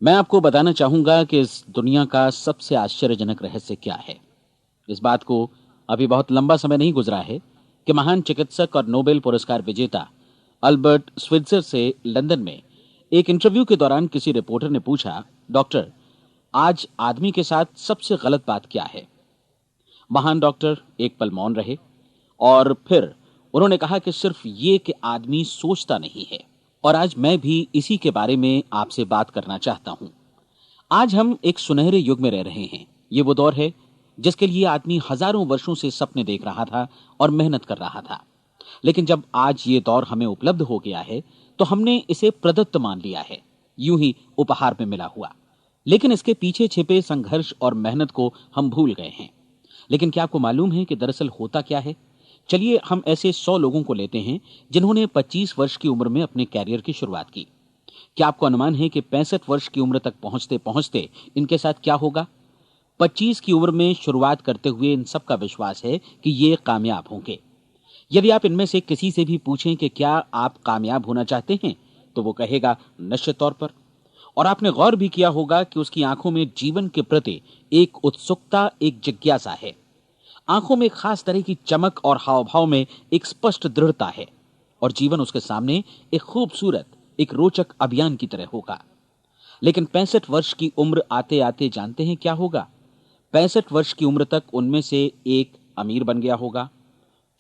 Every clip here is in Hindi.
मैं आपको बताना चाहूंगा कि इस दुनिया का सबसे आश्चर्यजनक रहस्य क्या है। इस बात को अभी बहुत लंबा समय नहीं गुजरा है कि महान चिकित्सक और नोबेल पुरस्कार विजेता अल्बर्ट स्विट्जर से लंदन में एक इंटरव्यू के दौरान किसी रिपोर्टर ने पूछा, डॉक्टर, आज आदमी के साथ सबसे गलत बात क्या है? महान डॉक्टर एक पल मौन रहे और फिर उन्होंने कहा कि सिर्फ ये कि आदमी सोचता नहीं है। और आज मैं भी इसी के बारे में आपसे बात करना चाहता हूं। आज हम एक सुनहरे युग में रह रहे हैं। ये वो दौर है जिसके लिए आदमी हजारों वर्षों से सपने देख रहा था और मेहनत कर रहा था। लेकिन जब आज ये दौर हमें उपलब्ध हो गया है तो हमने इसे प्रदत्त मान लिया है, यूं ही उपहार में मिला हुआ। लेकिन इसके पीछे छिपे संघर्ष और मेहनत को हम भूल गए हैं। लेकिन क्या आपको मालूम है कि दरअसल होता क्या है? चलिए हम ऐसे 100 लोगों को लेते हैं जिन्होंने 25 वर्ष की उम्र में अपने कैरियर की शुरुआत की। क्या आपको अनुमान है कि 65 वर्ष की उम्र तक पहुंचते पहुंचते इनके साथ क्या होगा? 25 की उम्र में शुरुआत करते हुए इन सबका विश्वास है कि ये कामयाब होंगे। यदि आप इनमें से किसी से भी पूछें कि क्या आप कामयाब होना चाहते हैं, तो वो कहेगा निश्चित तौर पर। और आपने गौर भी किया होगा कि उसकी आंखों में जीवन के प्रति एक उत्सुकता, एक जिज्ञासा है। आंखों में खास तरह की चमक और हाव भाव में एक स्पष्ट दृढ़ता है। और जीवन उसके सामने एक खूबसूरत, एक रोचक अभियान की तरह होगा। लेकिन 65 वर्ष की उम्र आते आते जानते हैं क्या होगा? 65 वर्ष की उम्र तक उनमें से एक अमीर बन गया होगा,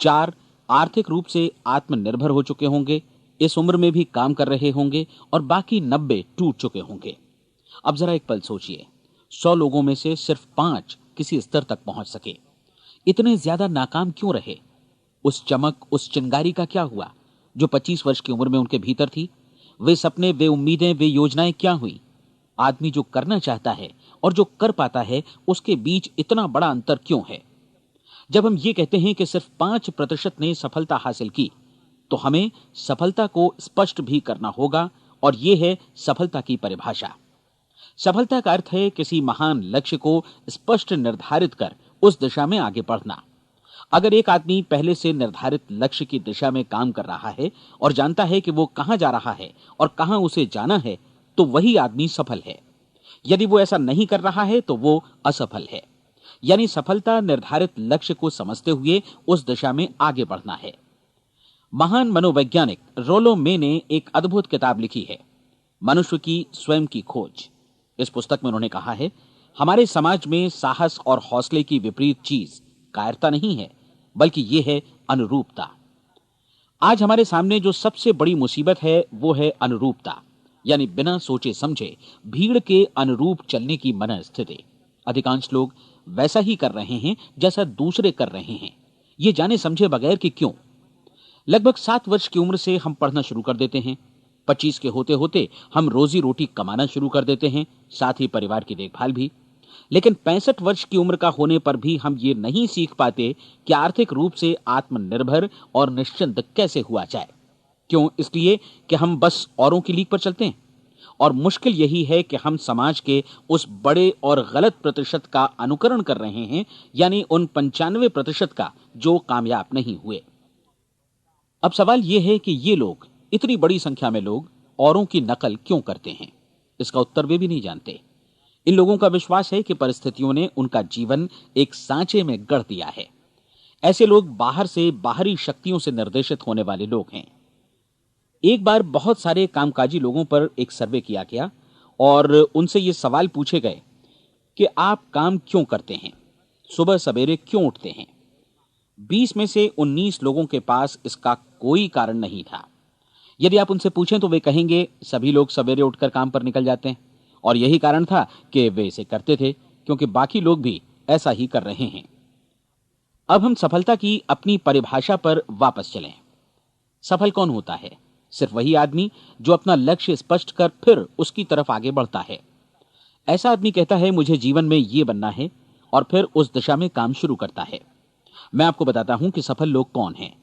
4 आर्थिक रूप से आत्मनिर्भर हो चुके होंगे, इस उम्र में भी काम कर रहे होंगे, और बाकी 90 टूट चुके होंगे। अब जरा एक पल सोचिए, 100 लोगों में से सिर्फ 5 किसी स्तर तक पहुंच सके। इतने ज्यादा नाकाम क्यों रहे? उस चमक, उस चिंगारी का क्या हुआ जो 25 वर्ष की उम्र में उनके भीतर थी? वे सपने, वे उम्मीदें, वे योजनाएं क्या हुई? आदमी जो करना चाहता है और जो कर पाता है, उसके बीच इतना बड़ा अंतर क्यों है? जब हम ये कहते हैं कि सिर्फ 5% ने सफलता हासिल की, तो हमें सफलता को स्पष्ट भी करना होगा। और यह है सफलता की परिभाषा। सफलता का अर्थ है किसी महान लक्ष्य को स्पष्ट निर्धारित कर उस दिशा में आगे बढ़ना। अगर एक आदमी पहले से निर्धारित लक्ष्य की दिशा में काम कर रहा है और जानता है कि वो कहां जा रहा है और कहां उसे जाना है, तो वही आदमी सफल है। यदि वो ऐसा नहीं कर रहा है तो वो असफल है। यानी सफलता निर्धारित लक्ष्य को समझते हुए उस दिशा में आगे बढ़ना है। महान मनोवैज्ञानिक रोलो मे ने एक अद्भुत किताब लिखी है, मनुष्य की स्वयं की खोज। इस पुस्तक में उन्होंने कहा है, हमारे समाज में साहस और हौसले की विपरीत चीज कायरता नहीं है, बल्कि यह है अनुरूपता। आज हमारे सामने जो सबसे बड़ी मुसीबत है वो है अनुरूपता, यानी बिना सोचे समझे भीड़ के अनुरूप चलने की मनस्थिति। अधिकांश लोग वैसा ही कर रहे हैं जैसा दूसरे कर रहे हैं, ये जाने समझे बगैर कि क्यों। लगभग 7 वर्ष की उम्र से हम पढ़ना शुरू कर देते हैं। 25 के होते होते हम रोजी रोटी कमाना शुरू कर देते हैं, साथ ही परिवार की देखभाल भी। लेकिन 65 वर्ष की उम्र का होने पर भी हम ये नहीं सीख पाते कि आर्थिक रूप से आत्मनिर्भर और निश्चिंत कैसे हुआ जाए। क्यों? इसलिए कि हम बस औरों की लीक पर चलते हैं। और मुश्किल यही है कि हम समाज के उस बड़े और गलत प्रतिशत का अनुकरण कर रहे हैं, यानी उन 95% का जो कामयाब नहीं हुए। अब सवाल यह है कि ये लोग, इतनी बड़ी संख्या में लोग, औरों की नकल क्यों करते हैं? इसका उत्तर वे भी नहीं जानते। इन लोगों का विश्वास है कि परिस्थितियों ने उनका जीवन एक सांचे में गढ़ दिया है। ऐसे लोग बाहर से, बाहरी शक्तियों से निर्देशित होने वाले लोग हैं। एक बार बहुत सारे कामकाजी लोगों पर एक सर्वे किया गया और उनसे ये सवाल पूछे गए कि आप काम क्यों करते हैं, सुबह सवेरे क्यों उठते हैं? 20 में से 19 लोगों के पास इसका कोई कारण नहीं था। यदि आप उनसे पूछें तो वे कहेंगे सभी लोग सवेरे उठकर काम पर निकल जाते हैं, और यही कारण था कि वे इसे करते थे क्योंकि बाकी लोग भी ऐसा ही कर रहे हैं। अब हम सफलता की अपनी परिभाषा पर वापस चलें। सफल कौन होता है? सिर्फ वही आदमी जो अपना लक्ष्य स्पष्ट कर फिर उसकी तरफ आगे बढ़ता है। ऐसा आदमी कहता है मुझे जीवन में ये बनना है, और फिर उस दिशा में काम शुरू करता है। मैं आपको बताता हूं कि सफल लोग कौन हैं।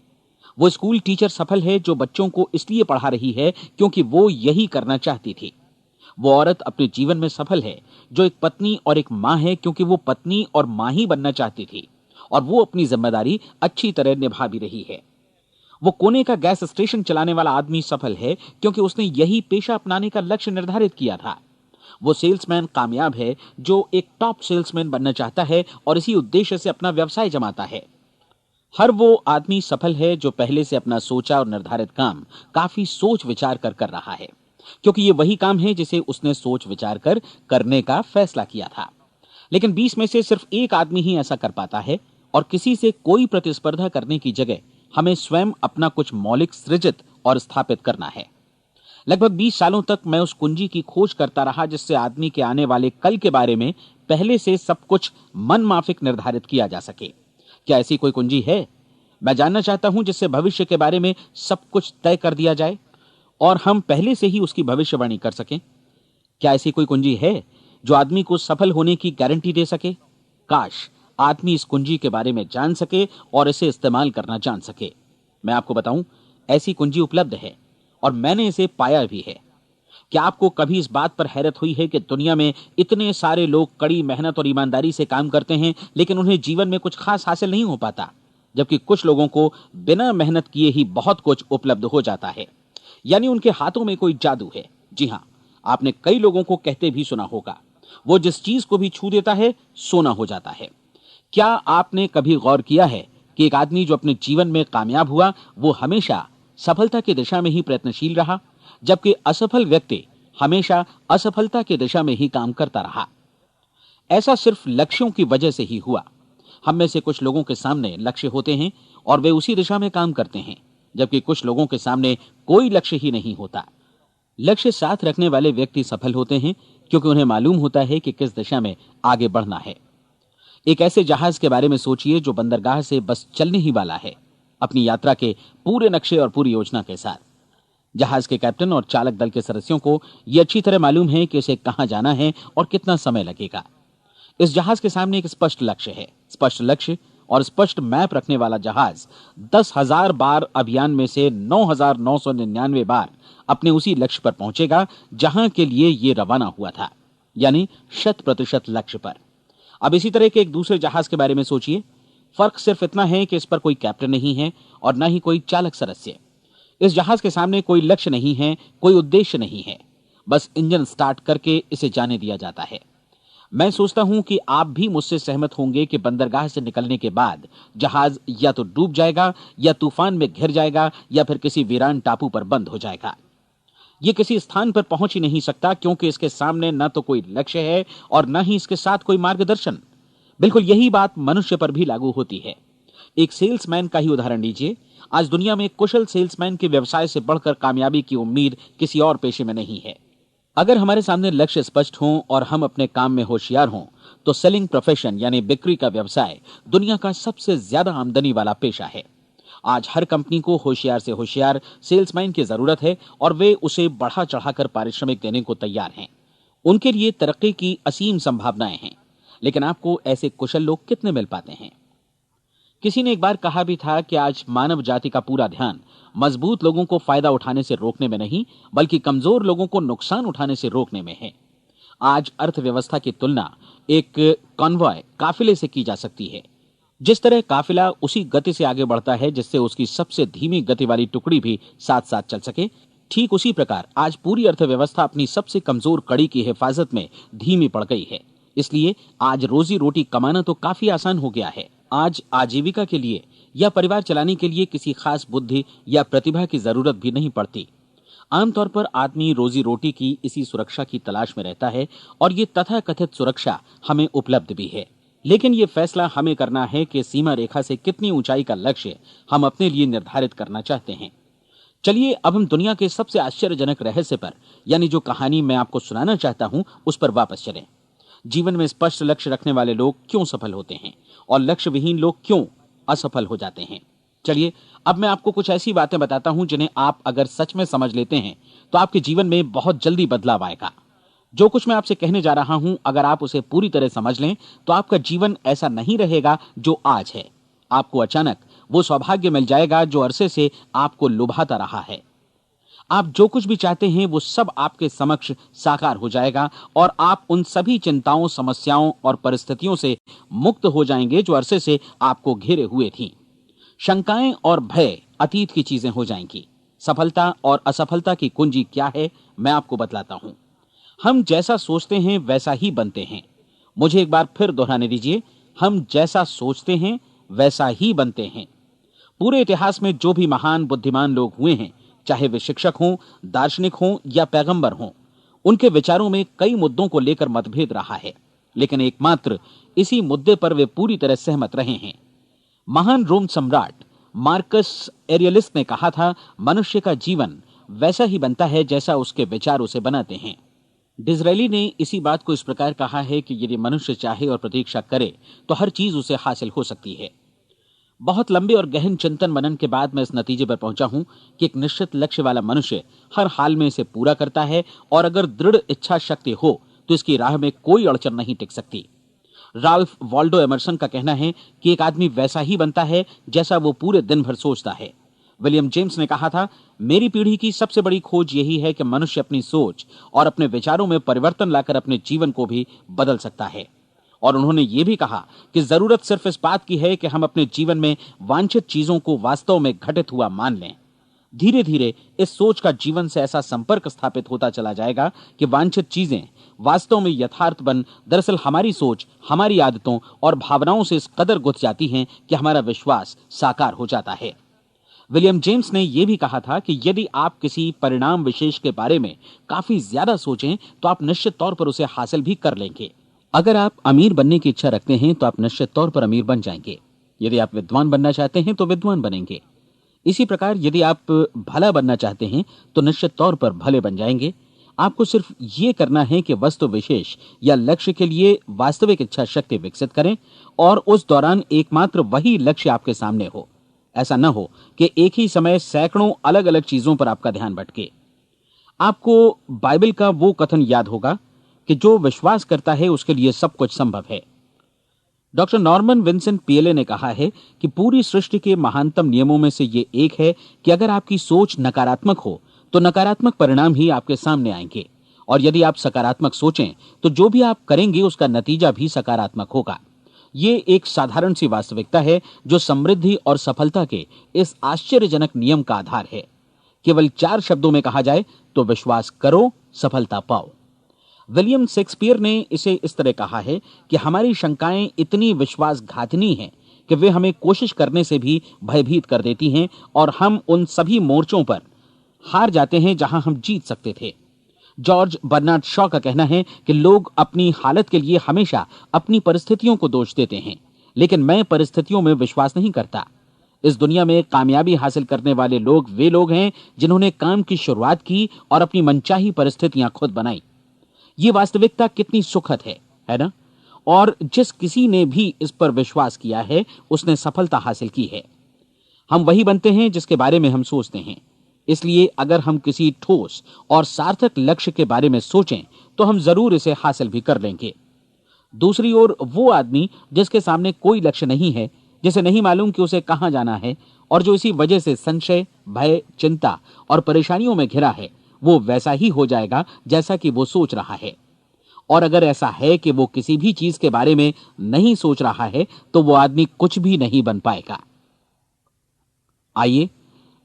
वो स्कूल टीचर सफल है जो बच्चों को इसलिए पढ़ा रही है क्योंकि वो यही करना चाहती थी। वो औरत अपने जीवन में सफल है जो एक पत्नी और एक मां है क्योंकि वो पत्नी और मां ही बनना चाहती थी, और वो अपनी जिम्मेदारी अच्छी तरह निभा भी रही है। वो कोने का गैस स्टेशन चलाने वाला आदमी सफल है क्योंकि उसने यही पेशा अपनाने का लक्ष्य निर्धारित किया था। वो सेल्समैन कामयाब है जो एक टॉप सेल्समैन बनना चाहता है और इसी उद्देश्य से अपना व्यवसाय जमाता है। हर वो आदमी सफल है जो पहले से अपना सोचा और निर्धारित काम काफी सोच विचार कर रहा है, क्योंकि ये वही काम है जिसे उसने सोच विचार कर करने का फैसला किया था। लेकिन 20 में से सिर्फ एक आदमी ही ऐसा कर पाता है, और किसी से कोई प्रतिस्पर्धा करने की जगह हमें स्वयं अपना कुछ मौलिक सृजित और स्थापित करना है। लगभग 20 सालों तक मैं उस कुंजी की खोज करता रहा जिससे आदमी के आने वाले कल के बारे में पहले से सब कुछ मन माफिक निर्धारित किया जा सके। क्या ऐसी कोई कुंजी है? मैं जानना चाहता हूं जिससे भविष्य के बारे में सब कुछ तय कर दिया जाए और हम पहले से ही उसकी भविष्यवाणी कर सकें। क्या ऐसी कोई कुंजी है जो आदमी को सफल होने की गारंटी दे सके? काश आदमी इस कुंजी के बारे में जान सके और इसे इस्तेमाल करना जान सके। मैं आपको बताऊं, ऐसी कुंजी उपलब्ध है और मैंने इसे पाया भी है। क्या आपको कभी इस बात पर हैरत हुई है कि दुनिया में इतने सारे लोग कड़ी मेहनत और ईमानदारी से काम करते हैं, लेकिन उन्हें जीवन में कुछ खास हासिल नहीं हो पाता, जबकि कुछ लोगों को बिना मेहनत किए ही बहुत कुछ उपलब्ध हो जाता है। यानी उनके हाथों में कोई जादू है। जी हां, आपने कई लोगों को कहते भी सुना होगा, वो जिस चीज को भी छू देता है सोना हो जाता है। क्या आपने कभी गौर किया है कि एक आदमी जो अपने जीवन में कामयाब हुआ वो हमेशा सफलता की दिशा में ही प्रयत्नशील रहा, जबकि असफल व्यक्ति हमेशा असफलता की दिशा में ही काम करता रहा? ऐसा सिर्फ लक्ष्यों की वजह से ही हुआ। हम में से कुछ लोगों के सामने लक्ष्य होते हैं और वे उसी दिशा में काम करते हैं, जबकि कुछ लोगों के सामने कोई लक्ष्य ही नहीं होता। लक्ष्य साथ रखने वाले व्यक्ति सफल होते हैं क्योंकि उन्हें मालूम होता है कि किस दिशा में आगे बढ़ना है। एक ऐसे जहाज के बारे में सोचिए जो बंदरगाह से बस चलने ही वाला है, अपनी यात्रा के पूरे नक्शे और पूरी योजना के साथ। जहाज के कैप्टन और चालक दल के सदस्यों को यह अच्छी तरह मालूम है कि उसे कहां जाना है और कितना समय लगेगा। इस जहाज के सामने एक स्पष्ट लक्ष्य है। स्पष्ट लक्ष्य और स्पष्ट मैप रखने वाला जहाज 10,000 बार अभियान में से 9,999 बार अपने उसी लक्ष्य पर पहुंचेगा जहां के लिए यह रवाना हुआ था, यानी 100% लक्ष्य पर। अब इसी तरह के एक दूसरे जहाज के बारे में सोचिए। फर्क सिर्फ इतना है कि इस पर कोई कैप्टन नहीं है और न ही कोई चालक सदस्य। इस जहाज के सामने कोई लक्ष्य नहीं है, कोई उद्देश्य नहीं है, बस इंजन स्टार्ट करके इसे जाने दिया जाता है। मैं सोचता हूं कि आप भी मुझसे सहमत होंगे कि बंदरगाह से निकलने के बाद जहाज या तो डूब जाएगा या तूफान में घिर जाएगा या फिर किसी वीरान टापू पर बंद हो जाएगा। ये किसी स्थान पर पहुंच ही नहीं सकता क्योंकि इसके सामने न तो कोई लक्ष्य है और न ही इसके साथ कोई मार्गदर्शन। बिल्कुल यही बात मनुष्य पर भी लागू होती है। एक सेल्समैन का ही उदाहरण लीजिए। आज दुनिया में कुशल सेल्समैन के व्यवसाय से बढ़कर कामयाबी की उम्मीद किसी और पेशे में नहीं है। अगर हमारे सामने लक्ष्य स्पष्ट हों और हम अपने काम में होशियार हों तो सेलिंग प्रोफेशन यानी बिक्री का व्यवसाय दुनिया का सबसे ज्यादा आमदनी वाला पेशा है। आज हर कंपनी को होशियार से होशियार सेल्समैन की जरूरत है और वे उसे बढ़ा चढ़ाकर पारिश्रमिक देने को तैयार हैं। उनके लिए तरक्की की असीम संभावनाएं हैं, लेकिन आपको ऐसे कुशल लोग कितने मिल पाते हैं? किसी ने एक बार कहा भी था कि आज मानव जाति का पूरा ध्यान मजबूत लोगों को फायदा उठाने से रोकने में नहीं, बल्कि कमजोर लोगों को नुकसान उठाने से रोकने में है। आज अर्थव्यवस्था की तुलना एक कॉन्वॉय काफिले से की जा सकती है। जिस तरह काफिला उसी गति से आगे बढ़ता है जिससे उसकी सबसे धीमी गति वाली टुकड़ी भी साथ साथ चल सके, ठीक उसी प्रकार आज पूरी अर्थव्यवस्था अपनी सबसे कमजोर कड़ी की हिफाजत में धीमी पड़ गई है। इसलिए आज रोजी रोटी कमाना तो काफी आसान हो गया है। आज आजीविका के लिए या परिवार चलाने के लिए किसी खास बुद्धि या प्रतिभा की जरूरत भी नहीं पड़ती। आमतौर पर आदमी रोजी रोटी की इसी सुरक्षा की तलाश में रहता है और ये तथाकथित सुरक्षा हमें उपलब्ध भी है। लेकिन ये फैसला हमें करना है कि सीमा रेखा से कितनी ऊंचाई का लक्ष्य हम अपने लिए निर्धारित करना चाहते हैं। चलिए अब हम दुनिया के सबसे आश्चर्यजनक रहस्य पर, यानी जो कहानी मैं आपको सुनाना चाहता हूं, उस पर वापस चलें। जीवन में स्पष्ट लक्ष्य रखने वाले लोग क्यों सफल होते हैं और लक्ष्य विहीन लोग क्यों असफल हो जाते हैं? चलिए अब मैं आपको कुछ ऐसी बातें बताता हूं जिन्हें आप अगर सच में समझ लेते हैं तो आपके जीवन में बहुत जल्दी बदलाव आएगा। जो कुछ मैं आपसे कहने जा रहा हूं, अगर आप उसे पूरी तरह समझ लें तो आपका जीवन ऐसा नहीं रहेगा जो आज है। आपको अचानक वो सौभाग्य मिल जाएगा जो अरसे से आपको लुभाता रहा है। आप जो कुछ भी चाहते हैं वो सब आपके समक्ष साकार हो जाएगा और आप उन सभी चिंताओं, समस्याओं और परिस्थितियों से मुक्त हो जाएंगे जो अरसे से आपको घेरे हुए थीं। शंकाएं और भय अतीत की चीजें हो जाएंगी। सफलता और असफलता की कुंजी क्या है, मैं आपको बतलाता हूं। हम जैसा सोचते हैं वैसा ही बनते हैं। मुझे एक बार फिर दोहराने दीजिए, हम जैसा सोचते हैं वैसा ही बनते हैं। पूरे इतिहास में जो भी महान बुद्धिमान लोग हुए हैं, चाहे वे शिक्षक हों, दार्शनिक हों या पैगंबर हों, उनके विचारों में कई मुद्दों को लेकर मतभेद रहा है, लेकिन एकमात्र इसी मुद्दे पर वे पूरी तरह सहमत रहे हैं। महान रोम सम्राट मार्कस एरियलिस ने कहा था, मनुष्य का जीवन वैसा ही बनता है जैसा उसके विचार उसे बनाते हैं। डिज़रायली ने इसी बात को इस प्रकार कहा है कि यदि मनुष्य चाहे और प्रतीक्षा करे तो हर चीज उसे हासिल हो सकती है। बहुत लंबे और गहन चिंतन मनन के बाद मैं इस नतीजे पर पहुंचा हूं कि एक निश्चित लक्ष्य वाला मनुष्य हर हाल में इसे पूरा करता है, और अगर दृढ़ इच्छा शक्ति हो तो इसकी राह में कोई अड़चन नहीं टिक सकती। राल्फ वॉल्डो एमर्सन का कहना है कि एक आदमी वैसा ही बनता है जैसा वो पूरे दिन भर सोचता है। विलियम जेम्स ने कहा था, मेरी पीढ़ी की सबसे बड़ी खोज यही है कि मनुष्य अपनी सोच और अपने विचारों में परिवर्तन लाकर अपने जीवन को भी बदल सकता है। और उन्होंने ये भी कहा कि जरूरत सिर्फ इस बात की है कि हम अपने जीवन में वांछित चीजों को वास्तव में घटित हुआ मान लें। धीरे धीरे इस सोच का जीवन से ऐसा संपर्क स्थापित होता चला जाएगा कि वांछित चीजें वास्तव में यथार्थ बन, दरअसल हमारी सोच, हमारी आदतों और भावनाओं से इस कदर गुथ जाती हैं कि हमारा विश्वास साकार हो जाता है। विलियम जेम्स ने यह भी कहा था कि यदि आप किसी परिणाम विशेष के बारे में काफी ज्यादा सोचें तो आप निश्चित तौर पर उसे हासिल भी कर लेंगे। अगर आप अमीर बनने की इच्छा रखते हैं तो आप निश्चित तौर पर अमीर बन जाएंगे। यदि आप विद्वान बनना चाहते हैं तो विद्वान बनेंगे। इसी प्रकार यदि आप भला बनना चाहते हैं तो निश्चित तौर पर भले बन जाएंगे। आपको सिर्फ ये करना है कि वस्तु विशेष या लक्ष्य के लिए वास्तविक इच्छा शक्ति विकसित करें, और उस दौरान एकमात्र वही लक्ष्य आपके सामने हो। ऐसा न हो कि एक ही समय सैकड़ों अलग अलग चीजों पर आपका ध्यान भटके। आपको बाइबल का वो कथन याद होगा कि जो विश्वास करता है उसके लिए सब कुछ संभव है। डॉक्टर नॉर्मन विंसेंट पीएले ने कहा है कि पूरी सृष्टि के महानतम नियमों में से ये एक है कि अगर आपकी सोच नकारात्मक हो तो नकारात्मक परिणाम ही आपके सामने आएंगे, और यदि आप सकारात्मक सोचें तो जो भी आप करेंगे उसका नतीजा भी सकारात्मक होगा। ये एक साधारण सी वास्तविकता है जो समृद्धि और सफलता के इस आश्चर्यजनक नियम का आधार है। केवल 4 शब्दों में कहा जाए तो विश्वास करो, सफलता पाओ। विलियम शेक्सपियर ने इसे इस तरह कहा है कि हमारी शंकाएं इतनी विश्वासघातिनी हैं कि वे हमें कोशिश करने से भी भयभीत कर देती हैं, और हम उन सभी मोर्चों पर हार जाते हैं जहां हम जीत सकते थे। जॉर्ज बर्नार्ड शॉ का कहना है कि लोग अपनी हालत के लिए हमेशा अपनी परिस्थितियों को दोष देते हैं, लेकिन मैं परिस्थितियों में विश्वास नहीं करता। इस दुनिया में कामयाबी हासिल करने वाले लोग वे लोग हैं जिन्होंने काम की शुरुआत की और अपनी मनचाही परिस्थितियां खुद बनाई। ये वास्तविकता कितनी सुखद है ना? और जिस किसी ने भी इस पर विश्वास किया है उसने सफलता हासिल की है। हम वही बनते हैं जिसके बारे में हम सोचते हैं। इसलिए अगर हम किसी ठोस और सार्थक लक्ष्य के बारे में सोचें तो हम जरूर इसे हासिल भी कर लेंगे। दूसरी ओर वो आदमी जिसके सामने कोई लक्ष्य नहीं है, जिसे नहीं मालूम कि उसे कहां जाना है, और जो इसी वजह से संशय, भय, चिंता और परेशानियों में घिरा है, वो वैसा ही हो जाएगा जैसा कि वो सोच रहा है। और अगर ऐसा है कि वो किसी भी चीज के बारे में नहीं सोच रहा है तो वो आदमी कुछ भी नहीं बन पाएगा। आइए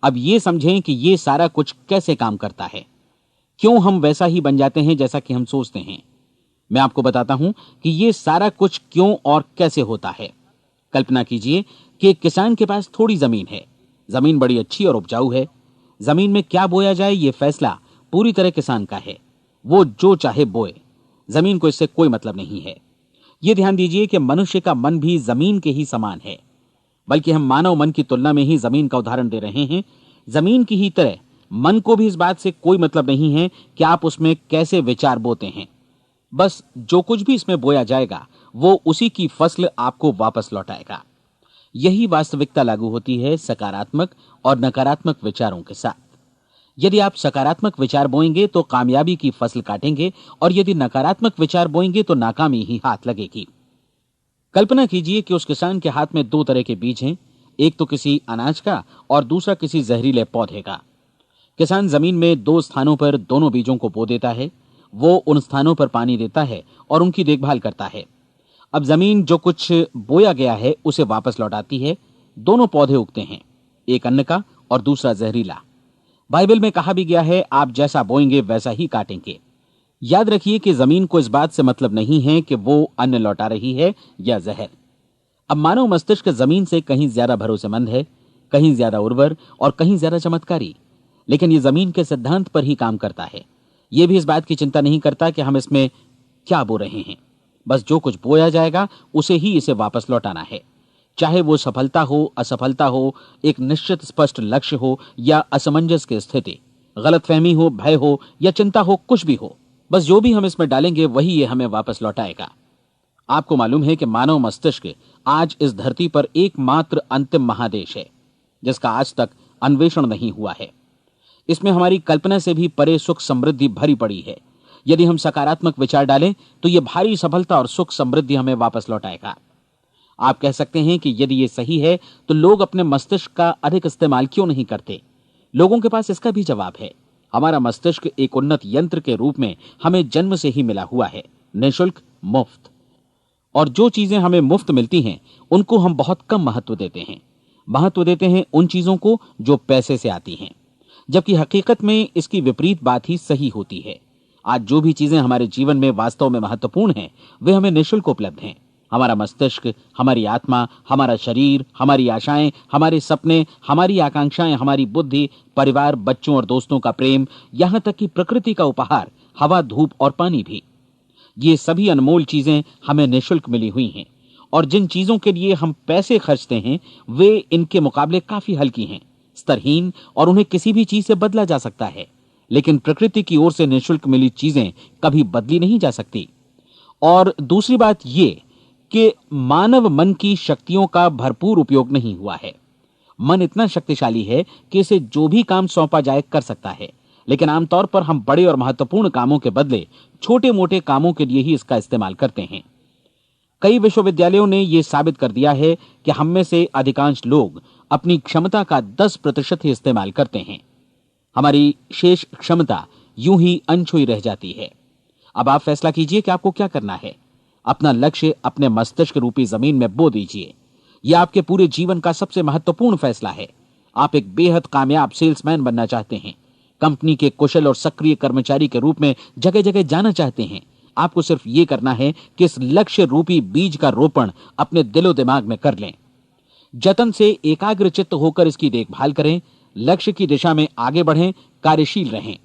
अब ये समझें कि ये सारा कुछ कैसे काम करता है, क्यों हम वैसा ही बन जाते हैं जैसा कि हम सोचते हैं। मैं आपको बताता हूं कि ये सारा कुछ क्यों और कैसे होता है। कल्पना कीजिए कि एक किसान के पास थोड़ी जमीन है। जमीन बड़ी अच्छी और उपजाऊ है। जमीन में क्या बोया जाए ये फैसला पूरी तरह किसान का है। वो जो चाहे बोए, जमीन को इससे कोई मतलब नहीं है। ये ध्यान दीजिए कि मनुष्य का मन भी जमीन के ही समान है, बल्कि हम मानव मन की तुलना में ही जमीन का उदाहरण दे रहे हैं। जमीन की ही तरह मन को भी इस बात से कोई मतलब नहीं है कि आप उसमें कैसे विचार बोते हैं। बस जो कुछ भी इसमें बोया जाएगा वो उसी की फसल आपको वापस लौटाएगा। यही वास्तविकता लागू होती है सकारात्मक और नकारात्मक विचारों के साथ। यदि आप सकारात्मक विचार बोएंगे तो कामयाबी की फसल काटेंगे, और यदि नकारात्मक विचार बोएंगे तो नाकामी ही हाथ लगेगी। कल्पना कीजिए कि उस किसान के हाथ में 2 तरह के बीज हैं, एक तो किसी अनाज का और दूसरा किसी जहरीले पौधे का। किसान जमीन में 2 स्थानों पर दोनों बीजों को बो देता है। वो उन स्थानों पर पानी देता है और उनकी देखभाल करता है। अब जमीन जो कुछ बोया गया है उसे वापस लौटाती है। दोनों पौधे उगते हैं, एक अन्न का और दूसरा जहरीला। बाइबल में कहा भी गया है, आप जैसा बोएंगे वैसा ही काटेंगे। याद रखिए कि जमीन को इस बात से मतलब नहीं है कि वो अन्न लौटा रही है या जहर। अब मानव मस्तिष्क जमीन से कहीं ज्यादा भरोसेमंद है, कहीं ज्यादा उर्वर और कहीं ज्यादा चमत्कारी, लेकिन ये जमीन के सिद्धांत पर ही काम करता है। ये भी इस बात की चिंता नहीं करता कि हम इसमें क्या बो रहे हैं। बस जो कुछ बोया जाएगा उसे ही इसे वापस लौटाना है, चाहे वो सफलता हो, असफलता हो, एक निश्चित स्पष्ट लक्ष्य हो या असमंजस की स्थिति, गलतफहमी हो, भय हो या चिंता हो, कुछ भी हो। बस जो भी हम इसमें डालेंगे वही ये हमें वापस लौटाएगा। आपको मालूम है कि मानव मस्तिष्क आज इस धरती पर एकमात्र अंतिम महादेश है जिसका आज तक अन्वेषण नहीं हुआ है। इसमें हमारी कल्पना से भी परे सुख समृद्धि भरी पड़ी है। यदि हम सकारात्मक विचार डालें तो यह भारी सफलता और सुख समृद्धि हमें वापस लौटाएगा। आप कह सकते हैं कि यदि यह सही है तो लोग अपने मस्तिष्क का अधिक इस्तेमाल क्यों नहीं करते? लोगों के पास इसका भी जवाब है। हमारा मस्तिष्क एक उन्नत यंत्र के रूप में हमें जन्म से ही मिला हुआ है, निःशुल्क, मुफ्त। और जो चीजें हमें मुफ्त मिलती हैं उनको हम बहुत कम महत्व देते हैं। महत्व देते हैं उन चीजों को जो पैसे से आती हैं, जबकि हकीकत में इसकी विपरीत बात ही सही होती है। आज जो भी चीजें हमारे जीवन में वास्तव में महत्वपूर्ण हैं वे हमें निःशुल्क उपलब्ध हैं। हमारा मस्तिष्क, हमारी आत्मा, हमारा शरीर, हमारी आशाएं, हमारे सपने, हमारी आकांक्षाएं, हमारी बुद्धि, परिवार, बच्चों और दोस्तों का प्रेम, यहां तक कि प्रकृति का उपहार, हवा, धूप और पानी भी। ये सभी अनमोल चीजें हमें निःशुल्क मिली हुई हैं, और जिन चीजों के लिए हम पैसे खर्चते हैं वे इनके मुकाबले काफी हल्की हैं, स्तरहीन, और उन्हें किसी भी चीज से बदला जा सकता है। लेकिन प्रकृति की ओर से निःशुल्क मिली चीजें कभी बदली नहीं जा सकती। और दूसरी बात ये कि मानव मन की शक्तियों का भरपूर उपयोग नहीं हुआ है। मन इतना शक्तिशाली है कि इसे जो भी काम सौंपा जाए कर सकता है, लेकिन आमतौर पर हम बड़े और महत्वपूर्ण कामों के बदले छोटे मोटे कामों के लिए ही इसका इस्तेमाल करते हैं। कई विश्वविद्यालयों ने यह साबित कर दिया है कि हम में से अधिकांश लोग अपनी क्षमता का 10% ही इस्तेमाल करते हैं। हमारी शेष क्षमता यूं ही अनछुई रह जाती है। अब आप फैसला कीजिए कि आपको क्या करना है। अपना लक्ष्य अपने मस्तिष्क रूपी जमीन में बो दीजिए। यह आपके पूरे जीवन का सबसे महत्वपूर्ण फैसला है। आप एक बेहद कामयाब सेल्समैन बनना चाहते हैं, कंपनी के कुशल और सक्रिय कर्मचारी के रूप में जगह जगह जाना चाहते हैं। आपको सिर्फ यह करना है कि इस लक्ष्य रूपी बीज का रोपण अपने दिलो दिमाग में कर लें। जतन से एकाग्र चित्त होकर इसकी देखभाल करें, लक्ष्य की दिशा में आगे बढ़ें, कार्यशील रहें,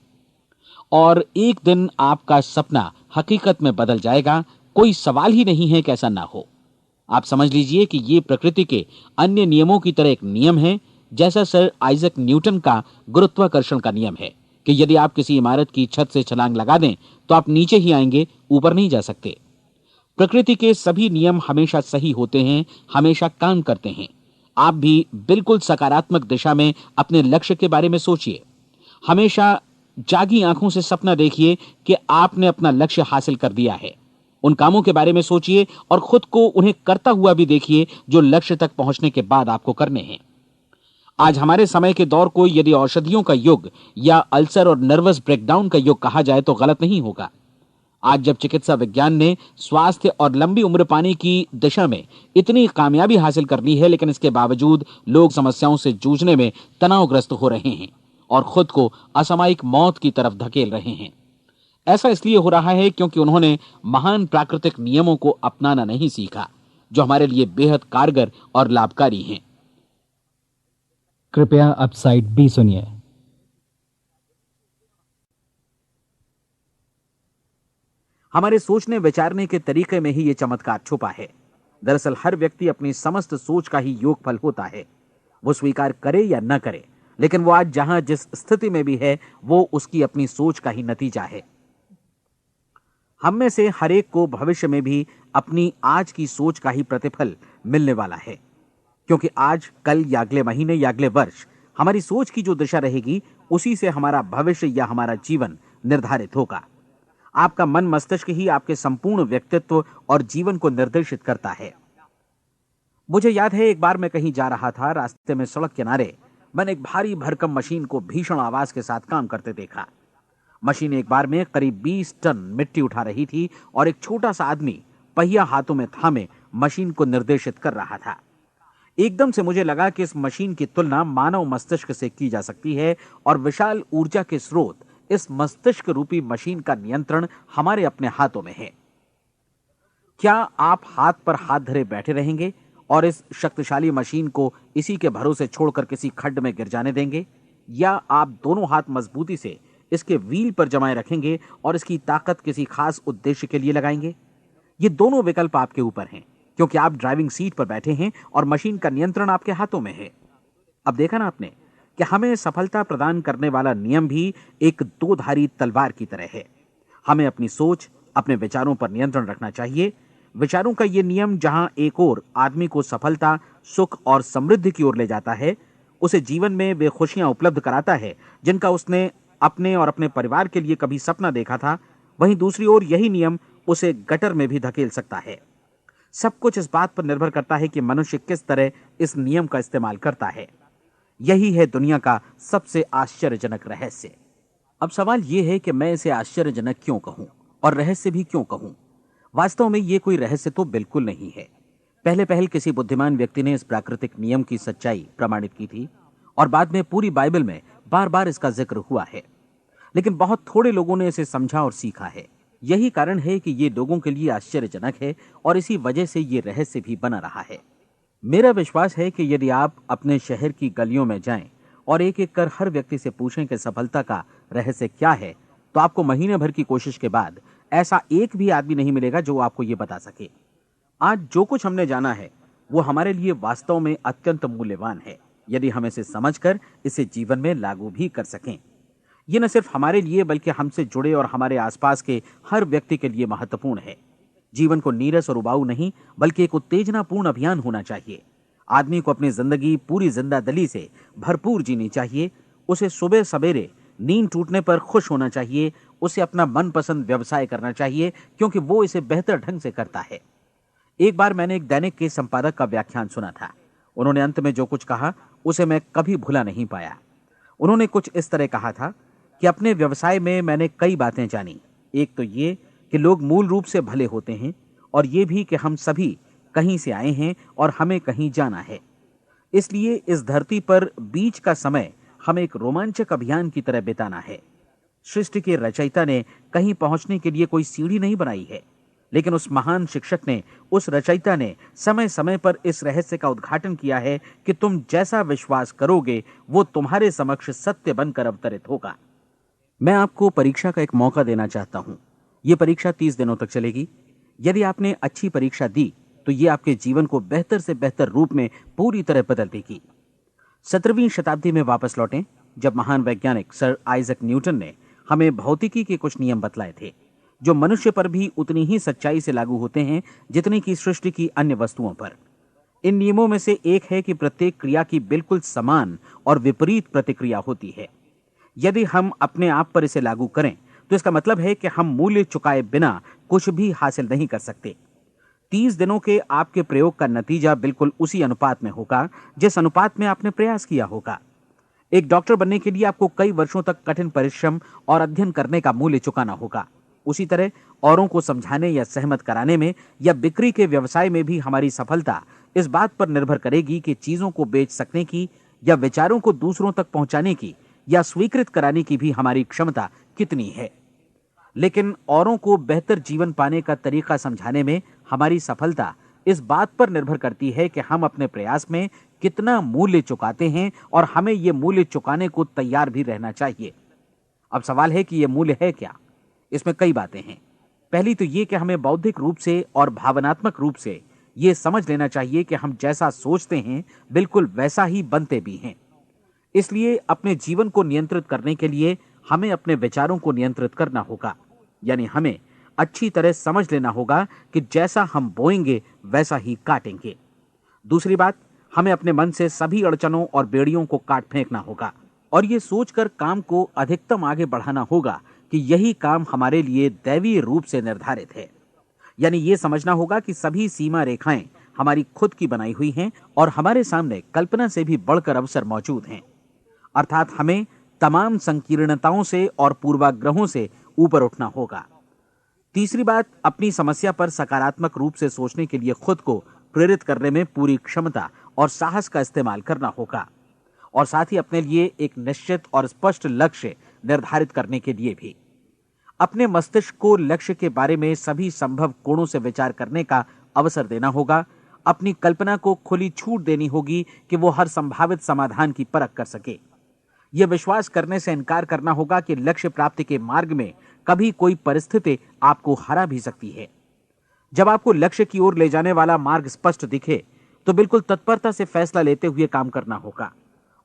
और एक दिन आपका सपना हकीकत में बदल जाएगा। कोई सवाल ही नहीं है कि ऐसा ना हो। आप समझ लीजिए कि ये प्रकृति के अन्य नियमों की तरह एक नियम है, जैसा सर आइजक न्यूटन का गुरुत्वाकर्षण का नियम है कि यदि आप किसी इमारत की छत से छलांग लगा दें तो आप नीचे ही आएंगे, ऊपर नहीं जा सकते। प्रकृति के सभी नियम हमेशा सही होते हैं, हमेशा काम करते हैं। आप भी बिल्कुल सकारात्मक दिशा में अपने लक्ष्य के बारे में सोचिए। हमेशा जागी आंखों से सपना देखिए कि आपने अपना लक्ष्य हासिल कर दिया है। उन कामों के बारे में सोचिए और खुद को उन्हें करता हुआ भी देखिए जो लक्ष्य तक पहुंचने के बाद आपको करने हैं। आज हमारे समय के दौर को यदि औषधियों का युग या अल्सर और नर्वस ब्रेकडाउन का युग कहा जाए तो गलत नहीं होगा। आज जब चिकित्सा विज्ञान ने स्वास्थ्य और लंबी उम्र पाने की दिशा में इतनी कामयाबी हासिल कर ली है, लेकिन इसके बावजूद लोग समस्याओं से जूझने में तनावग्रस्त हो रहे हैं और खुद को असामयिक मौत की तरफ धकेल रहे हैं। ऐसा इसलिए हो रहा है क्योंकि उन्होंने महान प्राकृतिक नियमों को अपनाना नहीं सीखा, जो हमारे लिए बेहद कारगर और लाभकारी हैं। कृपया अब साइड बी सुनिए। हमारे सोचने विचारने के तरीके में ही ये चमत्कार छुपा है। दरअसल हर व्यक्ति अपनी समस्त सोच का ही योगफल होता है। वो स्वीकार करे या न करे, लेकिन वो आज जहां जिस स्थिति में भी है वो उसकी अपनी सोच का ही नतीजा है। हम में से हर एक को भविष्य में भी अपनी आज की सोच का ही प्रतिफल मिलने वाला है, क्योंकि आज, कल या अगले महीने या अगले वर्ष हमारी सोच की जो दिशा रहेगी उसी से हमारा भविष्य या हमारा जीवन निर्धारित होगा। आपका मन मस्तिष्क ही आपके संपूर्ण व्यक्तित्व और जीवन को निर्देशित करता है। मुझे याद है एक बार मैं कहीं जा रहा था, रास्ते में सड़क किनारे मैंने एक भारी भरकम मशीन को भीषण आवाज के साथ काम करते देखा। मशीन एक बार में करीब 20 टन मिट्टी उठा रही थी और एक छोटा सा आदमी पहिया हाथों में थामे मशीन को निर्देशित कर रहा था। एकदम से मुझे लगा कि इस मशीन की तुलना मानव मस्तिष्क से की जा सकती है और विशाल ऊर्जा के स्रोत इस मस्तिष्क रूपी मशीन का नियंत्रण हमारे अपने हाथों में है। क्या आप हाथ पर हाथ धरे बैठे रहेंगे और इस शक्तिशाली मशीन को इसी के भरोसे छोड़कर किसी खड्ड में गिर जाने देंगे, या आप दोनों हाथ मजबूती से इसके व्हील पर जमाए रखेंगे और इसकी ताकत किसी खास उद्देश्य के लिए लगाएंगे? ये दोनों विकल्प आपके ऊपर हैं, क्योंकि आप ड्राइविंग सीट पर बैठे हैं और मशीन का नियंत्रण आपके हाथों में है। अब देखा ना आपने कि हमें सफलता प्रदान करने वाला नियम भी एक दो धारी तलवार की तरह है। हमें अपनी सोच, अपने विचारों पर नियंत्रण रखना चाहिए। विचारों का यह नियम जहां एक ओर आदमी को सफलता, सुख और समृद्धि की ओर ले जाता है, उसे जीवन में वे खुशियां उपलब्ध कराता है जिनका उसने अपने और अपने परिवार के लिए कभी सपना देखा था, वहीं दूसरी ओर यही नियम उसे गटर में भी धकेल सकता है। सब कुछ इस बात पर निर्भर करता है कि मनुष्य किस तरह इस नियम का इस्तेमाल करता है। यही है दुनिया का सबसे आश्चर्यजनक रहस्य। अब सवाल यह है कि मैं इसे आश्चर्यजनक क्यों कहूं और रहस्य भी क्यों कहूं? वास्तव में यह कोई रहस्य तो बिल्कुल नहीं है। पहले पहल किसी बुद्धिमान व्यक्ति ने इस प्राकृतिक नियम की सच्चाई प्रमाणित की थी और बाद में पूरी बाइबल में बार बार इसका जिक्र हुआ है, लेकिन बहुत थोड़े लोगों ने इसे समझा और सीखा है। यही कारण है कि ये लोगों के लिए आश्चर्यजनक है और इसी वजह से ये रहस्य भी बना रहा है। मेरा विश्वास है कि यदि आप अपने शहर की गलियों में जाएं और एक एक कर हर व्यक्ति से पूछें कि सफलता का रहस्य क्या है, तो आपको महीने भर की कोशिश के बाद ऐसा एक भी आदमी नहीं मिलेगा जो आपको ये बता सके। आज जो कुछ हमने जाना है वो हमारे लिए वास्तव में अत्यंत मूल्यवान है, यदि हम इसे समझकर इसे जीवन में लागू भी कर सकें। ये न सिर्फ हमारे लिए बल्कि हमसे जुड़े और हमारे आसपास के हर व्यक्ति के लिए महत्वपूर्ण है। जीवन को नीरस और उबाऊ नहीं बल्कि एक उत्तेजनापूर्ण अभियान होना चाहिए। आदमी को अपनी जिंदगी पूरी जिंदादिली से भरपूर जीनी चाहिए। उसे सुबह सवेरे नींद टूटने पर खुश होना चाहिए। उसे अपना मनपसंद व्यवसाय करना चाहिए, क्योंकि वो इसे बेहतर ढंग से करता है। एक बार मैंने एक दैनिक के संपादक का व्याख्यान सुना था। उन्होंने अंत में जो कुछ कहा उसे मैं कभी भुला नहीं पाया। उन्होंने कुछ इस तरह कहा था कि अपने व्यवसाय में मैंने कई बातें जानी। एक तो ये कि लोग मूल रूप से भले होते हैं, और ये भी कि हम सभी कहीं से आए हैं और हमें कहीं जाना है। इसलिए इस धरती पर बीच का समय हमें एक रोमांचक अभियान की तरह बिताना है। सृष्टि के रचयिता ने कहीं पहुंचने के लिए कोई सीढ़ी नहीं बनाई है, लेकिन उस महान शिक्षक ने, उस रचयिता ने समय समय पर इस रहस्य का उद्घाटन किया है कि तुम जैसा विश्वास करोगे वो तुम्हारे समक्ष सत्य बनकर अवतरित होगा। मैं आपको परीक्षा का एक मौका देना चाहता हूं। यह परीक्षा 30 दिनों तक चलेगी। यदि आपने अच्छी परीक्षा दी तो ये आपके जीवन को बेहतर से बेहतर रूप में पूरी तरह बदल देगी। 17वीं शताब्दी में वापस लौटें, जब महान वैज्ञानिक सर आइजक न्यूटन ने हमें भौतिकी के कुछ नियम बतलाए थे, जो मनुष्य पर भी उतनी ही सच्चाई से लागू होते हैं जितनी की सृष्टि की अन्य वस्तुओं पर। इन नियमों में से एक है कि प्रत्येक क्रिया की बिल्कुल समान और विपरीत प्रतिक्रिया होती है। यदि हम अपने आप पर इसे लागू करें तो इसका मतलब है कि हम मूल्य चुकाए बिना कुछ भी हासिल नहीं कर सकते। 30 दिनों के आपके प्रयोग का नतीजा बिल्कुल उसी अनुपात में होगा जिस अनुपात में आपने प्रयास किया होगा। एक डॉक्टर बनने के लिए आपको कई वर्षों तक कठिन परिश्रम और अध्ययन करने का मूल्य चुकाना होगा। उसी तरह औरों को समझाने या सहमत कराने में या बिक्री के व्यवसाय में भी हमारी सफलता इस बात पर निर्भर करेगी कि चीजों को बेच सकने की या विचारों को दूसरों तक पहुंचाने की या स्वीकृत कराने की भी हमारी क्षमता कितनी है। लेकिन औरों को बेहतर जीवन पाने का तरीका समझाने में हमारी सफलता इस बात पर निर्भर करती है कि हम अपने प्रयास में कितना मूल्य चुकाते हैं, और हमें यह मूल्य चुकाने को तैयार भी रहना चाहिए। अब सवाल है कि यह मूल्य है क्या? इसमें कई बातें हैं। पहली तो यह कि हमें बौद्धिक रूप से और भावनात्मक रूप से यह समझ लेना चाहिए कि हम जैसा सोचते हैं बिल्कुल वैसा ही बनते भी हैं। इसलिए अपने जीवन को नियंत्रित करने के लिए हमें अपने विचारों को नियंत्रित करना होगा। यानी हमें अच्छी तरह समझ लेना होगा कि जैसा हम बोएंगे वैसा ही काटेंगे। दूसरी बात, हमें अपने मन से सभी अड़चनों और बेड़ियों को काट फेंकना होगा और ये सोचकर काम को अधिकतम आगे बढ़ाना होगा कि यही काम हमारे लिए दैवीय रूप से निर्धारित है। यानी ये समझना होगा कि सभी सीमा रेखाएं हमारी खुद की बनाई हुई हैं और हमारे सामने कल्पना से भी बढ़कर अवसर मौजूद हैं। अर्थात हमें तमाम संकीर्णताओं से और पूर्वाग्रहों से ऊपर उठना होगा। तीसरी बात, अपनी समस्या पर सकारात्मक रूप से सोचने के लिए खुद को प्रेरित करने में पूरी क्षमता और साहस का इस्तेमाल करना होगा, और साथ ही अपने लिए एक निश्चित और स्पष्ट लक्ष्य निर्धारित करने के लिए भी। अपने मस्तिष्क को लक्ष्य के बारे में सभी संभव कोणों से विचार करने का अवसर देना होगा। अपनी कल्पना को खुली छूट देनी होगी कि वो हर संभावित समाधान की परख कर सके। यह विश्वास करने से इनकार करना होगा कि लक्ष्य प्राप्ति के मार्ग में कभी कोई परिस्थिति आपको हरा भी सकती है। जब आपको लक्ष्य की ओर ले जाने वाला मार्ग स्पष्ट दिखे तो बिल्कुल तत्परता से फैसला लेते हुए काम करना होगा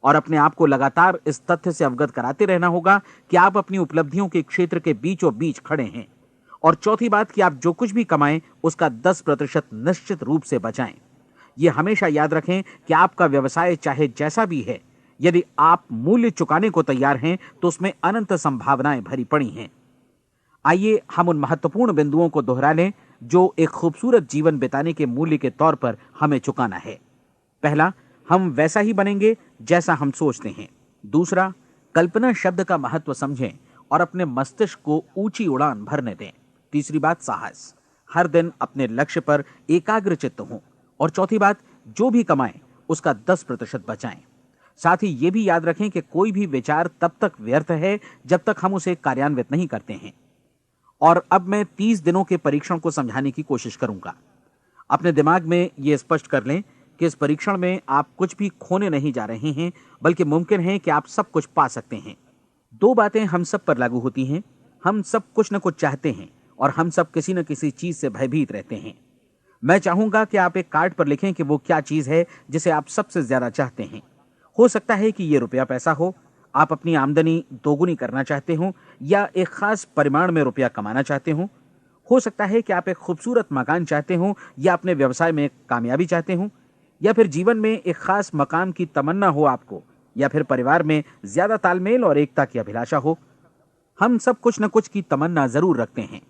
और अपने आप को लगातार इस तथ्य से अवगत कराते रहना होगा कि आप अपनी उपलब्धियों के क्षेत्र के बीचों बीच खड़े हैं। और चौथी बात कि आप जो कुछ भी कमाएं उसका 10% निश्चित रूप से बचाएं। यह हमेशा याद रखें कि आपका व्यवसाय चाहे जैसा भी है, यदि आप मूल्य चुकाने को तैयार हैं तो उसमें अनंत संभावनाएं भरी पड़ी हैं। आइए हम उन महत्वपूर्ण बिंदुओं को दोहरा लें जो एक खूबसूरत जीवन बिताने के मूल्य के तौर पर हमें चुकाना है। पहला, हम वैसा ही बनेंगे जैसा हम सोचते हैं। दूसरा, कल्पना शब्द का महत्व समझें और अपने मस्तिष्क को ऊंची उड़ान भरने दें। तीसरी बात, साहस, हर दिन अपने लक्ष्य पर एकाग्र चित्त हों। और चौथी बात, जो भी कमाएं उसका 10% बचाएं। साथ ही ये भी याद रखें कि कोई भी विचार तब तक व्यर्थ है जब तक हम उसे कार्यान्वित नहीं करते हैं। और अब मैं 30 दिनों के परीक्षण को समझाने की कोशिश करूंगा। अपने दिमाग में यह स्पष्ट कर लें कि इस परीक्षण में आप कुछ भी खोने नहीं जा रहे हैं, बल्कि मुमकिन है कि आप सब कुछ पा सकते हैं। दो बातें हम सब पर लागू होती हैं। हम सब कुछ न कुछ चाहते हैं और हम सब किसी न किसी चीज से भयभीत रहते हैं। मैं चाहूंगा कि आप एक कार्ड पर लिखें कि वो क्या चीज है जिसे आप सबसे ज्यादा चाहते हैं। हो सकता है कि ये रुपया पैसा हो, आप अपनी आमदनी दोगुनी करना चाहते हो, या एक खास परिमाण में रुपया कमाना चाहते हो सकता है कि आप एक खूबसूरत मकान चाहते हो, या अपने व्यवसाय में कामयाबी चाहते हो, या फिर जीवन में एक खास मकाम की तमन्ना हो आपको, या फिर परिवार में ज्यादा तालमेल और एकता की अभिलाषा हो। हम सब कुछ न कुछ की तमन्ना जरूर रखते हैं।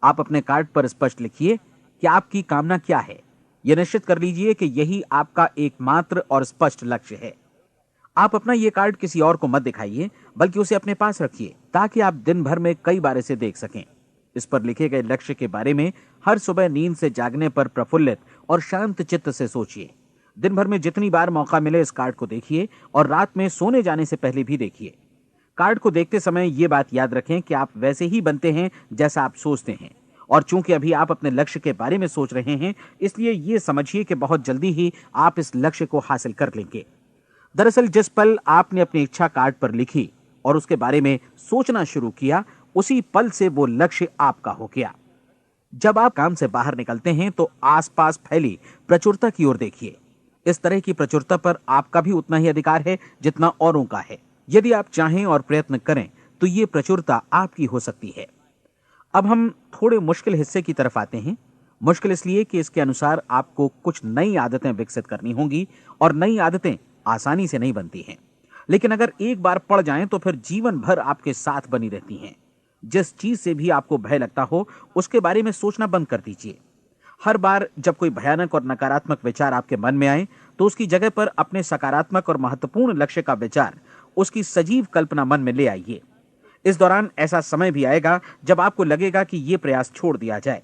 आप अपने कार्ड पर स्पष्ट लिखिए कि आपकी कामना क्या है। यह निश्चित कर लीजिए कि यही आपका एकमात्र और स्पष्ट लक्ष्य है। आप अपना यह कार्ड किसी और को मत दिखाइए, बल्कि उसे अपने पास रखिए ताकि आप दिन भर में कई बार इसे देख सकें। इस पर लिखे गए लक्ष्य के बारे में हर सुबह नींद से जागने पर प्रफुल्लित और शांत चित्त से सोचिए। दिन भर में जितनी बार मौका मिले इस कार्ड को देखिए और रात में सोने जाने से पहले भी देखिए। कार्ड को देखते समय यह बात याद रखें कि आप वैसे ही बनते हैं जैसा आप सोचते हैं। और चूंकि अभी आप अपने लक्ष्य के बारे में सोच रहे हैं, इसलिए यह समझिए कि बहुत जल्दी ही आप इस लक्ष्य को हासिल कर लेंगे। दरअसल जिस पल आपने अपनी इच्छा कार्ड पर लिखी और उसके बारे में सोचना शुरू किया, उसी पल से वो लक्ष्य आपका हो गया। जब आप काम से बाहर निकलते हैं तो आसपास फैली प्रचुरता की ओर देखिए। इस तरह की प्रचुरता पर आपका भी उतना ही अधिकार है जितना औरों का है। यदि आप चाहें और प्रयत्न करें तो ये प्रचुरता आपकी हो सकती है। अब हम थोड़े मुश्किल हिस्से की तरफ आते हैं। मुश्किल इसलिए कि इसके अनुसार आपको कुछ नई आदतें विकसित करनी होंगी और नई आदतें आसानी से नहीं बनती हैं, लेकिन अगर एक बार पड़ जाएं तो फिर जीवन भर आपके साथ बनी रहती हैं। जिस चीज से भी आपको भय लगता हो उसके बारे में सोचना बंद कर दीजिए। हर बार जब कोई भयानक और नकारात्मक विचार आपके मन में आए तो उसकी जगह पर अपने सकारात्मक और महत्वपूर्ण लक्ष्य का विचार, उसकी सजीव कल्पना मन में ले आइए। इस दौरान ऐसा समय भी आएगा जब आपको लगेगा कि यह प्रयास छोड़ दिया जाए,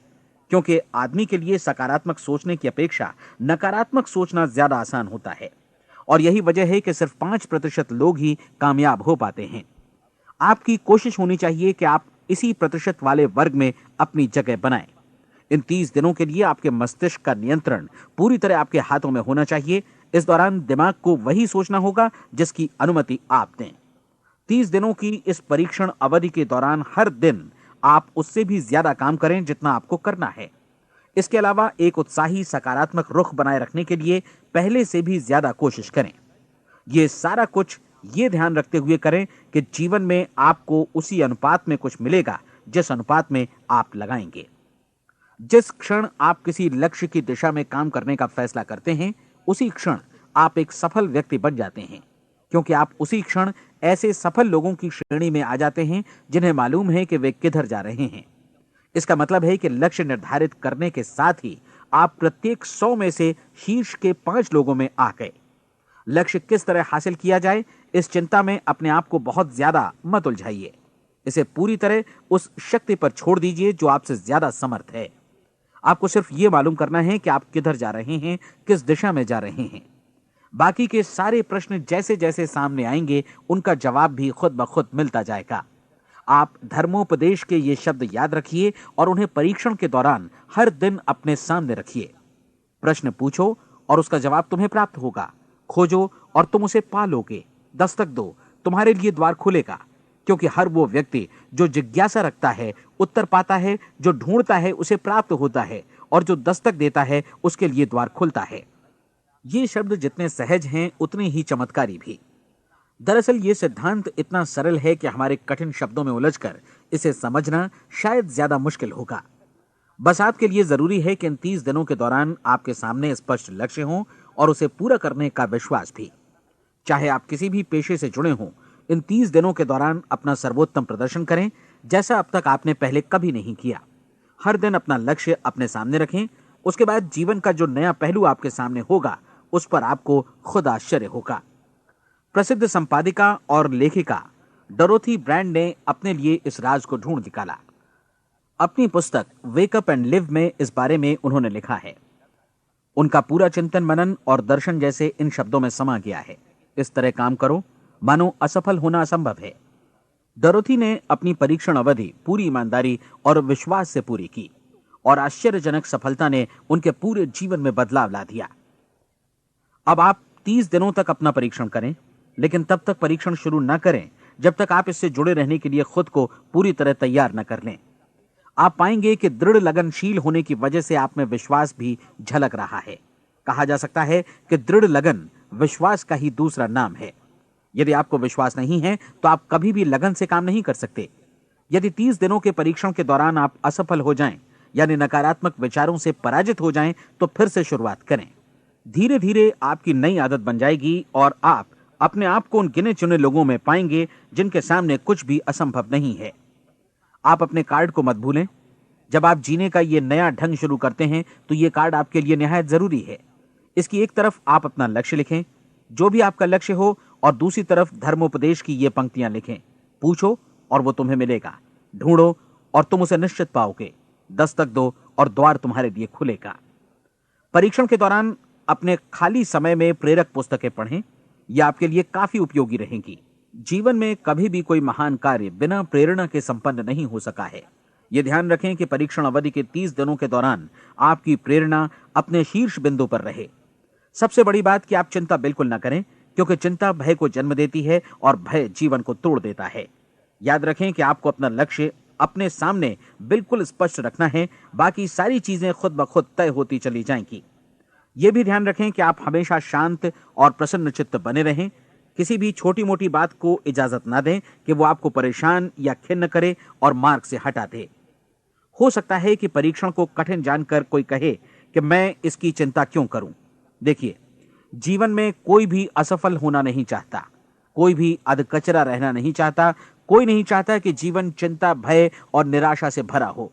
क्योंकि आदमी के लिए सकारात्मक सोचने की अपेक्षा नकारात्मक सोचना ज्यादा आसान होता है। और यही वजह है कि सिर्फ 5% लोग ही कामयाब हो पाते हैं। आपकी कोशिश होनी चाहिए कि आप इसी प्रतिशत वाले वर्ग में अपनी जगह बनाएं। इन 30 दिनों के लिए आपके मस्तिष्क का नियंत्रण पूरी तरह आपके हाथों में होना चाहिए। इस दौरान दिमाग को वही सोचना होगा जिसकी अनुमति आप दें। 30 दिनों की इस परीक्षण अवधि के दौरान हर दिन आप उससे भी ज्यादा काम करें जितना आपको करना है। इसके अलावा एक उत्साही सकारात्मक रुख बनाए रखने के लिए पहले से भी ज्यादा कोशिश करें। ये सारा कुछ ये ध्यान रखते हुए करें कि जीवन में आपको उसी अनुपात में कुछ मिलेगा जिस अनुपात में आप लगाएंगे। जिस क्षण आप किसी लक्ष्य की दिशा में काम करने का फैसला करते हैं, उसी क्षण आप एक सफल व्यक्ति बन जाते हैं, क्योंकि आप उसी क्षण ऐसे सफल लोगों की श्रेणी में आ जाते हैं जिन्हें मालूम है कि वे किधर जा रहे हैं। इसका मतलब है कि लक्ष्य निर्धारित करने के साथ ही आप प्रत्येक 100 में से शीर्ष के 5 लोगों में आ गए। लक्ष्य किस तरह हासिल किया जाए, इस चिंता में अपने आप को बहुत ज्यादा मत उलझाइए। इसे पूरी तरह उस शक्ति पर छोड़ दीजिए जो आपसे ज्यादा समर्थ है। आपको सिर्फ यह मालूम करना है कि आप किधर जा रहे हैं, किस दिशा में जा रहे हैं। बाकी के सारे प्रश्न जैसे जैसे सामने आएंगे उनका जवाब भी खुद ब खुद मिलता जाएगा। आप धर्मोपदेश के ये शब्द याद रखिए और उन्हें परीक्षण के दौरान हर दिन अपने सामने रखिए। प्रश्न पूछो और उसका जवाब तुम्हें प्राप्त होगा। खोजो और तुम उसे पा लोगे। दस्तक दो, तुम्हारे लिए द्वार खुलेगा। क्योंकि हर वो व्यक्ति जो जिज्ञासा रखता है उत्तर पाता है, जो ढूंढता है उसे प्राप्त होता है, और जो दस्तक देता है उसके लिए द्वार खुलता है। ये शब्द जितने सहज हैं उतने ही चमत्कारी भी। दरअसल ये सिद्धांत इतना सरल है कि हमारे कठिन शब्दों में उलझकर इसे समझना शायद ज्यादा मुश्किल होगा। बस आपके लिए जरूरी है कि इन 30 दिनों के दौरान आपके सामने स्पष्ट लक्ष्य हो और उसे पूरा करने का विश्वास भी। चाहे आप किसी भी पेशे से जुड़े हों, इन 30 दिनों के दौरान अपना सर्वोत्तम प्रदर्शन करें, जैसा अब तक आपने पहले कभी नहीं किया। हर दिन अपना लक्ष्य अपने सामने रखें। उसके बाद जीवन का जो नया पहलू आपके सामने होगा उस पर आपको खुद आश्चर्य होगा। प्रसिद्ध संपादिका और लेखिका डोरोथी ब्रैंड ने अपने लिए इस राज को ढूंढ निकाला। अपनी पुस्तक वेक अप एंड लिव में इस बारे में उन्होंने लिखा है। उनका पूरा चिंतन मनन और दर्शन जैसे इन शब्दों में समा गया है। इस तरह काम करो मानो असफल होना असंभव है। डोरोथी ने अपनी परीक्षण अवधि पूरी ईमानदारी और विश्वास से पूरी की और आश्चर्यजनक सफलता ने उनके पूरे जीवन में बदलाव ला दिया। अब आप 30 दिनों तक अपना परीक्षण करें, लेकिन तब तक परीक्षण शुरू न करें जब तक आप इससे जुड़े रहने के लिए खुद को पूरी तरह तैयार न कर लें। आप पाएंगे कि दृढ़ लगनशील होने की वजह से आप में विश्वास भी झलक रहा है। कहा जा सकता है कि दृढ़ लगन विश्वास का ही दूसरा नाम है। यदि आपको विश्वास नहीं है तो आप कभी भी लगन से काम नहीं कर सकते। यदि 30 दिनों के परीक्षण के दौरान आप असफल हो जाएं, यानी नकारात्मक विचारों से पराजित हो जाएं, तो फिर से शुरुआत करें। धीरे धीरे आपकी नई आदत बन जाएगी और आप अपने आप को उन गिने चुने लोगों में पाएंगे जिनके सामने कुछ भी असंभव नहीं है। आप अपने कार्ड को मत भूलें। जब आप जीने का ये नया ढंग शुरू करते हैं तो ये कार्ड आपके लिए निहायत जरूरी है। इसकी एक तरफ आप अपना लक्ष्य लिखें, जो भी आपका लक्ष्य हो, और दूसरी तरफ धर्मोपदेश की ये पंक्तियां लिखें। पूछो और वो तुम्हें मिलेगा। ढूंढो और तुम उसे निश्चित पाओगे। दस्तक दो और द्वार तुम्हारे लिए खुलेगा। परीक्षण के दौरान अपने खाली समय में प्रेरक पुस्तकें पढ़ें। ये आपके लिए काफी उपयोगी रहेंगी। जीवन में कभी भी कोई महान कार्य बिना प्रेरणा के संपन्न नहीं हो सका है। ये ध्यान रखें कि परीक्षण अवधि के 30 दिनों के दौरान आपकी प्रेरणा अपने शीर्ष बिंदु पर रहे। सबसे बड़ी बात कि आप चिंता बिल्कुल न करें, क्योंकि चिंता भय को जन्म देती है और भय जीवन को तोड़ देता है। याद रखें कि आपको अपना लक्ष्य अपने सामने बिल्कुल स्पष्ट रखना है। बाकी सारी चीजें खुद ब खुद तय होती चली जाएंगी। यह भी ध्यान रखें कि आप हमेशा शांत और प्रसन्न चित्त बने रहें। किसी भी छोटी मोटी बात को इजाजत ना दें कि वो आपको परेशान या खिन्न करे और मार्ग से हटा दे। हो सकता है कि परीक्षण को कठिन जानकर कोई कहे कि मैं इसकी चिंता क्यों करूं। देखिए, जीवन में कोई भी असफल होना नहीं चाहता, कोई भी अधकचरा रहना नहीं चाहता, कोई नहीं चाहता कि जीवन चिंता, भय और निराशा से भरा हो।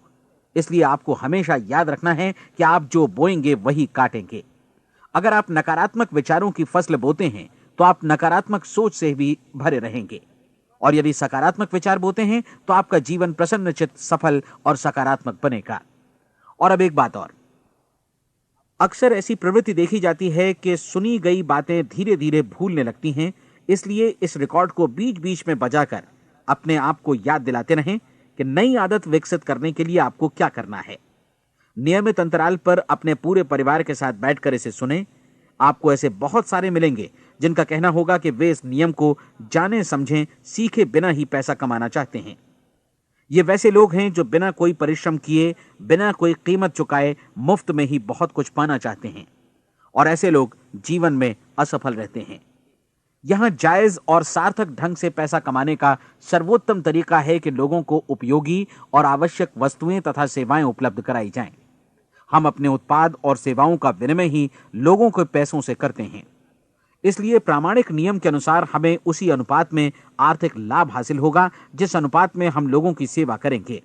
इसलिए आपको हमेशा याद रखना है कि आप जो बोएंगे वही काटेंगे। अगर आप नकारात्मक विचारों की फसल बोते हैं तो आप नकारात्मक सोच से भी भरे रहेंगे, और यदि सकारात्मक विचार बोते हैं तो आपका जीवन प्रसन्नचित्त, सफल और सकारात्मक बनेगा। और अब एक बात और, अक्सर ऐसी प्रवृत्ति देखी जाती है कि सुनी गई बातें धीरे धीरे भूलने लगती हैं। इसलिए इस रिकॉर्ड को बीच बीच में बजाकर अपने आप को याद दिलाते रहें कि नई आदत विकसित करने के लिए आपको क्या करना है। नियमित अंतराल पर अपने पूरे परिवार के साथ बैठकर इसे सुने। आपको ऐसे बहुत सारे मिलेंगे जिनका कहना होगा कि वे इस नियम को जाने समझें सीखे बिना ही पैसा कमाना चाहते हैं। ये वैसे लोग हैं जो बिना कोई परिश्रम किए, बिना कोई कीमत चुकाए मुफ्त में ही बहुत कुछ पाना चाहते हैं, और ऐसे लोग जीवन में असफल रहते हैं। यहां जायज और सार्थक ढंग से पैसा कमाने का सर्वोत्तम तरीका है कि लोगों को उपयोगी और आवश्यक वस्तुएं तथा सेवाएं उपलब्ध कराई जाएं। हम अपने उत्पाद और सेवाओं का विनिमय ही लोगों के पैसों से करते हैं। इसलिए प्रामाणिक नियम के अनुसार हमें उसी अनुपात में आर्थिक लाभ हासिल होगा जिस अनुपात में हम लोगों की सेवा करेंगे।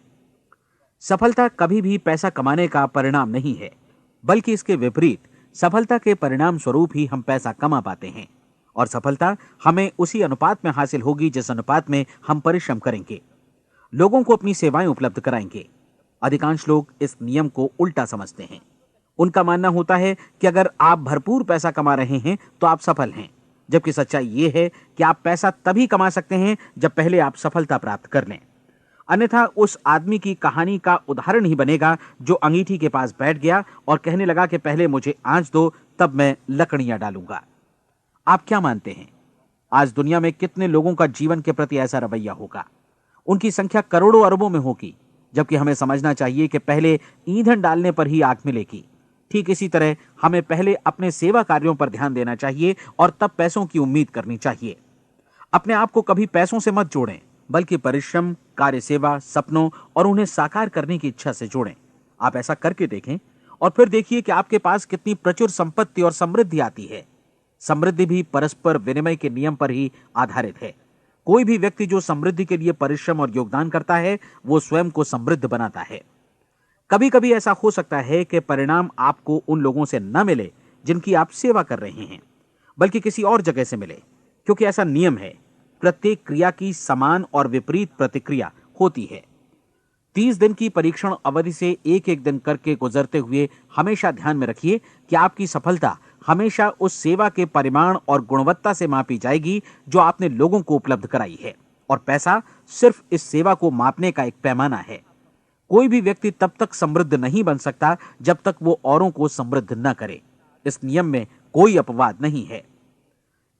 सफलता कभी भी पैसा कमाने का परिणाम नहीं है, बल्कि इसके विपरीत सफलता के परिणाम स्वरूप ही हम पैसा कमा पाते हैं, और सफलता हमें उसी अनुपात में हासिल होगी जिस अनुपात में हम परिश्रम करेंगे, लोगों को अपनी सेवाएं उपलब्ध कराएंगे। अधिकांश लोग इस नियम को उल्टा समझते हैं। उनका मानना होता है कि अगर आप भरपूर पैसा कमा रहे हैं तो आप सफल हैं, जबकि सच्चाई यह है कि आप पैसा तभी कमा सकते हैं जब पहले आप सफलता प्राप्त कर लें। अन्यथा उस आदमी की कहानी का उदाहरण ही बनेगा जो अंगीठी के पास बैठ गया और कहने लगा कि पहले मुझे आंच दो, तब मैं लकड़ियां डालूंगा। आप क्या मानते हैं, आज दुनिया में कितने लोगों का जीवन के प्रति ऐसा रवैया होगा? उनकी संख्या करोड़ों अरबों में होगी, जबकि हमें समझना चाहिए कि पहले ईंधन डालने पर ही आग मिलेगी। ठीक इसी तरह हमें पहले अपने सेवा कार्यों पर ध्यान देना चाहिए और तब पैसों की उम्मीद करनी चाहिए। अपने आप को कभी पैसों से मत जोड़ें, बल्कि परिश्रम, कार्य सेवा, सपनों और उन्हें साकार करने की इच्छा से जोड़ें। आप ऐसा करके देखें और फिर देखिए कि आपके पास कितनी प्रचुर संपत्ति और समृद्धि आती है। समृद्धि भी परस्पर विनिमय के नियम पर ही आधारित है। कोई भी व्यक्ति जो समृद्धि के लिए परिश्रम और योगदान करता है, वो स्वयं को समृद्ध बनाता है। कभी कभी ऐसा हो सकता है कि परिणाम आपको उन लोगों से न मिले जिनकी आप सेवा कर रहे हैं, बल्कि किसी और जगह से मिले, क्योंकि ऐसा नियम है, प्रत्येक क्रिया की समान और विपरीत प्रतिक्रिया होती है। 30 दिन की परीक्षण अवधि से एक एक दिन करके गुजरते हुए हमेशा ध्यान में रखिए कि आपकी सफलता हमेशा उस सेवा के परिमाण और गुणवत्ता से मापी जाएगी जो आपने लोगों को उपलब्ध कराई है, और पैसा सिर्फ इस सेवा को मापने का एक पैमाना है। कोई भी व्यक्ति तब तक समृद्ध नहीं बन सकता जब तक वो औरों को समृद्ध न करे। इस नियम में कोई अपवाद नहीं है।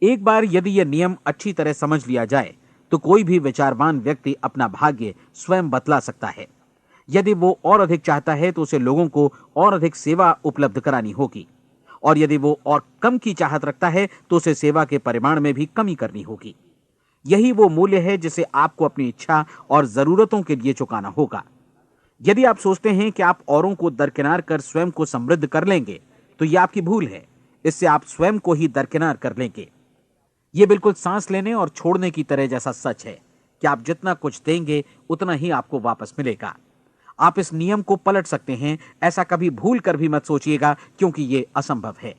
एक बार यदि यह नियम अच्छी तरह समझ लिया जाए तो कोई भी विचारवान व्यक्ति अपना भाग्य स्वयं बतला सकता है। यदि वो और अधिक चाहता है तो उसे लोगों को और अधिक सेवा उपलब्ध करानी होगी, और यदि वो और कम की चाहत रखता है तो उसे सेवा के परिमाण में भी कमी करनी होगी। यही वो मूल्य है जिसे आपको अपनी इच्छा और जरूरतों के लिए चुकाना होगा। यदि आप सोचते हैं कि आप औरों को दरकिनार कर स्वयं को समृद्ध कर लेंगे तो यह आपकी भूल है। इससे आप स्वयं को ही दरकिनार कर लेंगे। यह बिल्कुल सांस लेने और छोड़ने की तरह जैसा सच है कि आप जितना कुछ देंगे उतना ही आपको वापस मिलेगा। आप इस नियम को पलट सकते हैं, ऐसा कभी भूल कर भी मत सोचिएगा, क्योंकि यह असंभव है।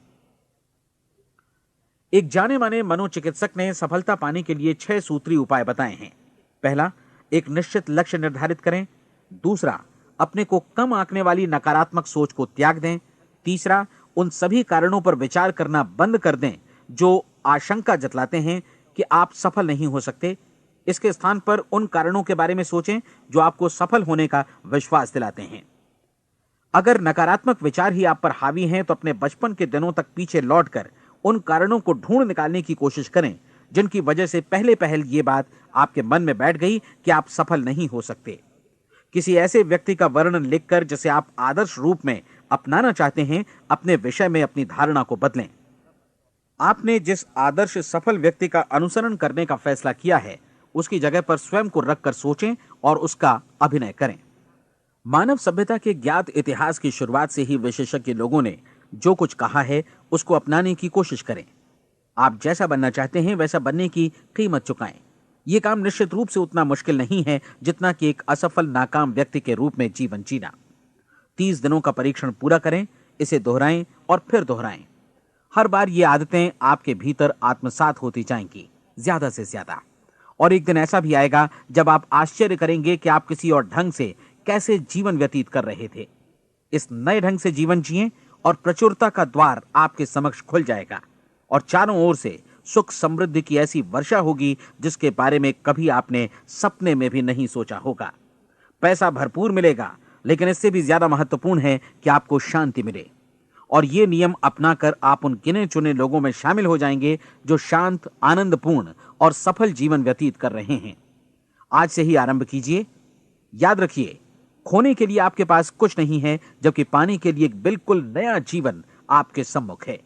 एक जाने माने मनोचिकित्सक ने सफलता पाने के लिए 6 सूत्री उपाय बताए हैं। पहला, एक निश्चित लक्ष्य निर्धारित करें। दूसरा, अपने को कम आंकने वाली नकारात्मक सोच को त्याग दें। तीसरा, उन सभी कारणों पर विचार करना बंद कर दें जो आशंका जतलाते हैं कि आप सफल नहीं हो सकते। इसके स्थान पर उन कारणों के बारे में सोचें जो आपको सफल होने का विश्वास दिलाते हैं। अगर नकारात्मक विचार ही आप पर हावी हैं तो अपने बचपन के दिनों तक पीछे लौटकर उन कारणों को ढूंढ निकालने की कोशिश करें जिनकी वजह से पहले पहल ये बात आपके मन में बैठ गई कि आप सफल नहीं हो सकते। किसी ऐसे व्यक्ति का वर्णन लिखकर जिसे आप आदर्श रूप में अपनाना चाहते हैं, अपने विषय में अपनी धारणा को बदलें। आपने जिस आदर्श सफल व्यक्ति का अनुसरण करने का फैसला किया है, उसकी जगह पर स्वयं को रखकर सोचें और उसका अभिनय करें। मानव सभ्यता के ज्ञात इतिहास की शुरुआत से ही विशेषज्ञ लोगों ने जो कुछ कहा है उसको अपनाने की कोशिश करें। आप जैसा बनना चाहते हैं वैसा बनने की कीमत चुकाएं। यह काम निश्चित रूप से उतना मुश्किल नहीं है जितना कि एक असफल नाकाम व्यक्ति के रूप में जीवन जीना। 30 दिनों का परीक्षण पूरा करें, इसे दोहराएं और फिर दोहराएं। हर बार ये आदतें आपके भीतर आत्मसात होती जाएंगी, ज्यादा से ज्यादा। और एक दिन ऐसा भी आएगा जब आप आश्चर्य करेंगे कि आप किसी और ढंग से कैसे जीवन व्यतीत कर रहे थे। इस नए ढंग से जीवन जिएं और प्रचुरता का द्वार आपके समक्ष खुल जाएगा और चारों ओर से सुख समृद्धि की ऐसी वर्षा होगी जिसके बारे में कभी आपने सपने में भी नहीं सोचा होगा। पैसा भरपूर मिलेगा, लेकिन इससे भी ज्यादा महत्वपूर्ण है कि आपको शांति मिले। और ये नियम अपनाकर आप उन गिने चुने लोगों में शामिल हो जाएंगे जो शांत, आनंदपूर्ण और सफल जीवन व्यतीत कर रहे हैं। आज से ही आरंभ कीजिए। याद रखिए, खोने के लिए आपके पास कुछ नहीं है, जबकि पाने के लिए एक बिल्कुल नया जीवन आपके सम्मुख है।